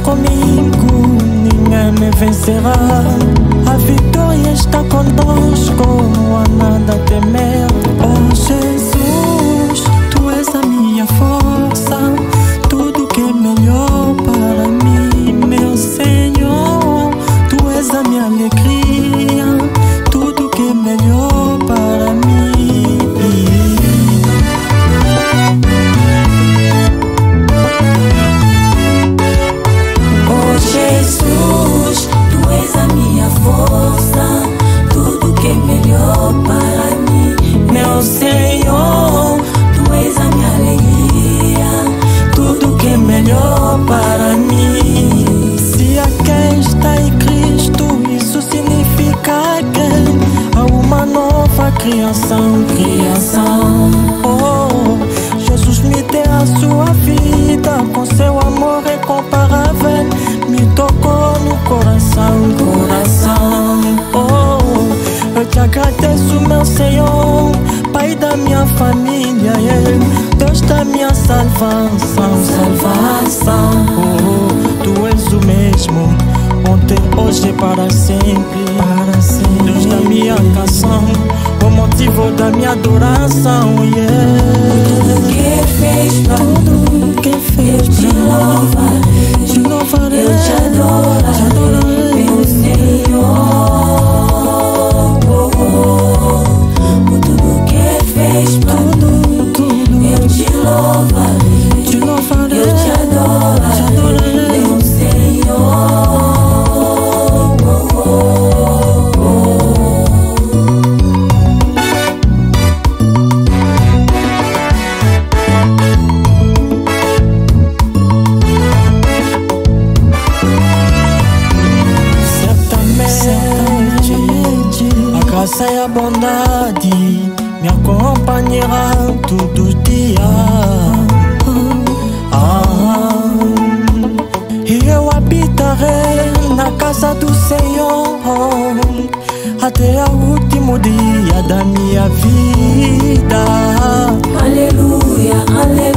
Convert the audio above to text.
comigo, ninguém me vencerá. A vitória está conosco, não há nada a temer. Oh Jesus, Tu és a minha força, tudo que é melhor para mim, meu Senhor. Tu és a minha alegria, tudo que é melhor para mim. Oh Jesus, Tu és a minha força, tudo que é melhor para mim, meu Senhor. Tu és a minha alegria, tudo que é melhor para mim. Se a quem está em Cristo, isso significa que há uma nova criação. Oh, Jesus me deu a sua vida, com seu amor incomparável, me tocou no coração. Oh, eu te agradeço, meu Senhor, Pai da minha família, Deus da minha salvação. Oh, Tu és o mesmo, ontem, hoje e para sempre. Deus da minha canção, o motivo da minha adoração. Tudo que fez pra mim, eu te louvarei, eu te adorarei, meu Senhor. Por tudo que fez pra mim, eu te louvarei, eu te adorarei, meu Senhor. A graça e a bondade me acompanharão todo dia. E eu habitarei na casa do Senhor até o último dia da minha vida. Aleluia, aleluia.